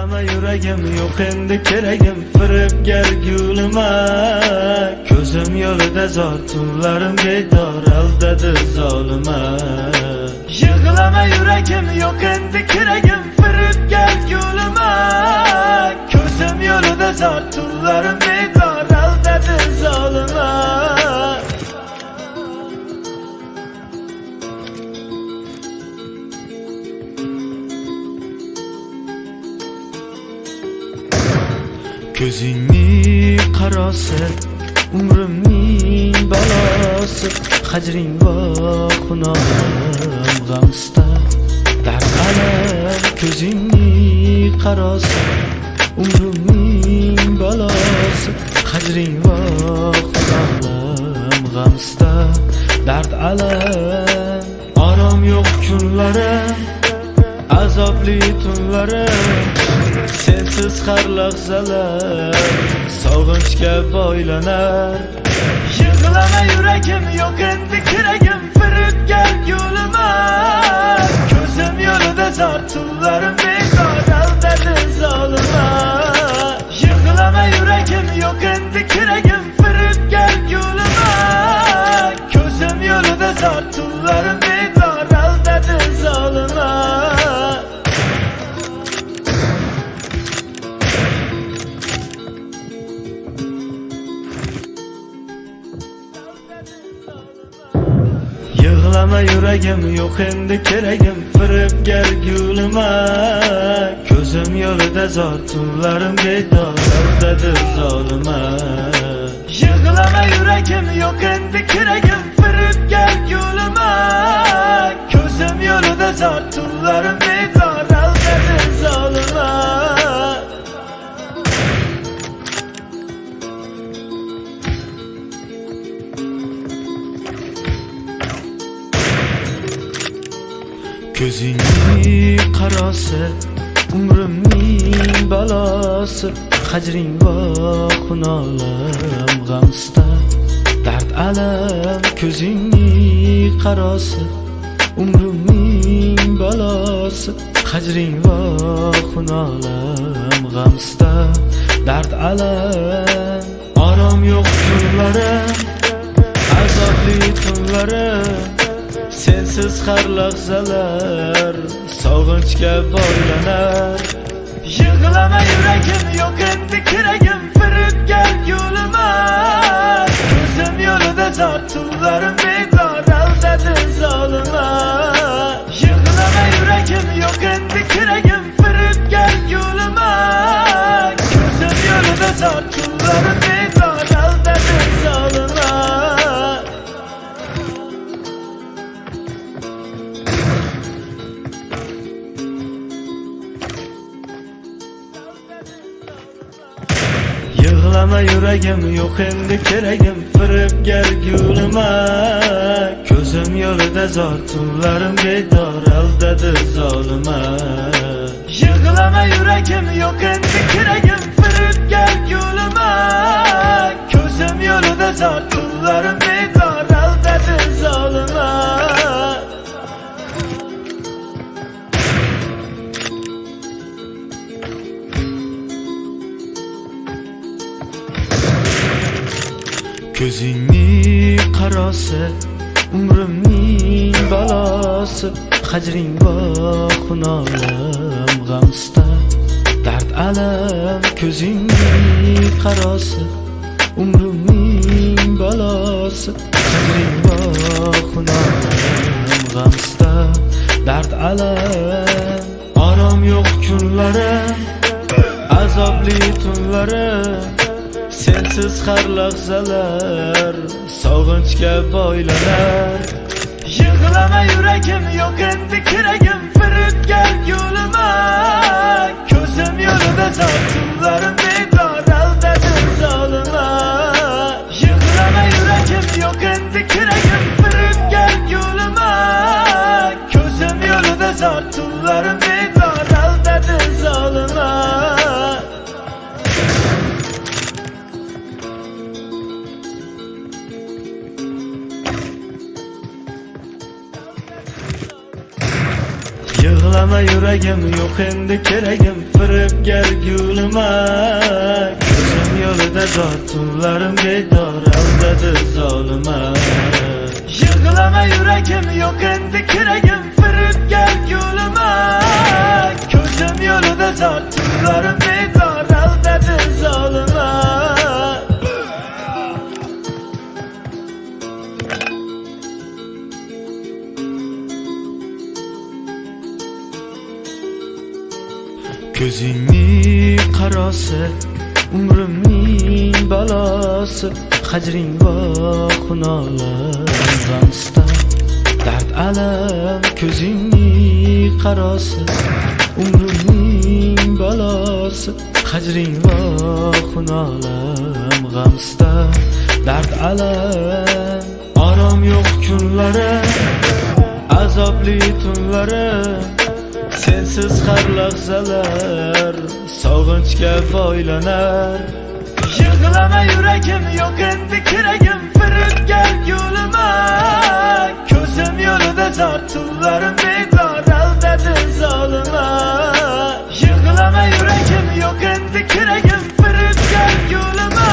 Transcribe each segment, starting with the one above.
Yig'lama yuragim, yo'q endi keragim, firibgar gulima. Ko'zim yo'lida zor, tunlarim bedor, aldadi zolima. Yig'lama yuragim, yo'q endi keragim, firibgar gulima. Ko'zim yo'lida zor, tunlarim bedor, aldadi zolima. Ko'zingning qarosi, umrimning balosi, hajring va xunorim g'amsta, dard alam. Ko'zingning qarosi, umrimning balosi, hajring va xunorim g'amsta, dard alam. Orom yo'q kunlarim, azobli tunlarim, sensiz har lahzalar sog'inchga boylanar. Yig'lama yuragim, yo'q endi keragim, firibgar gulima. Ko'zim yo'lida zor, tunlarim bekor, aldadi zolima. Yig'lama yuragim, yo'q endi keragim, firibgar gulima. Ko'zim yo'lida zor, tunlarim bekor, aldadi zolima. Yig'lama yuragim, yo'q endi keragim, firibgar gulima. Ko'zim yo'lida zor, tunlarim bedor, aldadi zolima. Yig'lama yuragim, yo'q endi keragim, firibgar gulima. Ko'zim yo'lida zor, tunlarim bedor, aldadi zolima. Ko'zingning qarosi, umrimning balosi, hajring va xunorim g'amsta, dard alam. Ko'zingning qarosi, umrimning balosi, hajring va xunorim g'amsta, dard alam. Orom yo'q kunlarim, azobli tunlarim, sensiz har lahzalar sog'inchga boylanar. Yig'lama yuragim, yo'q endi keragim, firibgar gulima. Ko'zim yo'lida zor, tunlarim bedor, aldadi zolima. Yig'lama yuragim, yo'q endi keragim, firibgar gulima. Ko'zim yo'lida zor, tunlarim bedor, aldadi zolima. Yig'lama yuragim, yo'q endi keragim, firibgar gulima. Ko'zim yo'lida zor, tunlarim bedor, aldadi zolima. Yig'lama yuragim, yo'q endi keragim, firibgar gulima. Ko'zim yo'lida zor, tunlarim bedor, aldadi zolima. Ko'zingning qarosi, umrimning balosi, hajring va xunorim g'amsta, dard alam. Ko'zingning qarosi, umrimning balosi, hajring va xunorim g'amsta, dard alam. Orom yo'q kunlarim, azobli tunlarim, sensiz har lahzalar sog'inchga boylanar. Yig'lama yuragim, yo'q endi keragim, firibgar gulima. Ko'zim yo'lida zor, tunlarim bedor, aldadi zolima. Yig'lama yuragim, yo'q endi keragim, firibgar gulima. Ko'zim yo'lida zor, tunlarim bedor, aldadi zolima. Yig'lama yuragim, yuragim yo'q endi keragim, firibgar gulima. Ko'zim yo'lida zot, tunlarim bedor, aldadi zolima. Yig'lama yuragim yo'q endi keragim, firibgar gulima. Ko'zim yo'lida zot, tunlarim bedor, aldadi zolima. Ko'zingning qarosi, umrimning balosi, hajring va xunolar g'amsta, dard alam. Ko'zingning qarosi, umrimning balosi, hajring va xunolar g'amsta, dard alam. Orom yo'q kunlarim, azobli tunlarim, sensiz har lahzalar sog'inchga boylanar. Yig'lama yuragim yo'q endi keragim, firibgar gulima. Ko'zim yo'lida zot, tunlarim bedor, aldadi zolima. Yig'lama yuragim yo'q endi keragim, firibgar gulima.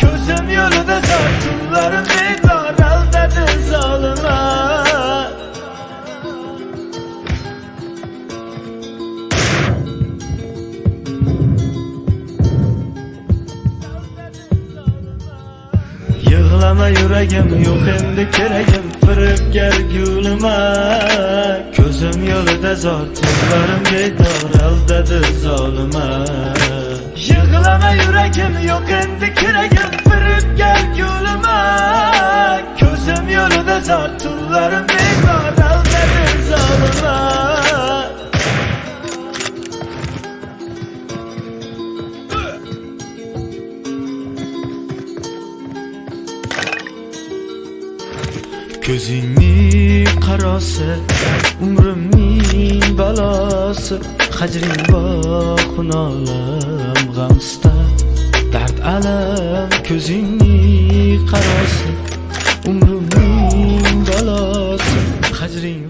Ko'zim yo'lida zot, tunlarim bedor, aldadi zolima. Yig'lama yuragim yo'q endi keragim, firibgar gulima. Ko'zim yo'lida zot, tunlarim bedor, aldadi zolima. Yig'lama yuragim yo'q endi keragim, firibgar gulima. Ko'zim yo'lida zot, tunlarim bedor, aldadi zolima. Ko'zingning qarosi, umrimning balosi, hajring va xunolar g'amsta, dard alam. Ko'zingning qarosi, umrimning balosi, hajring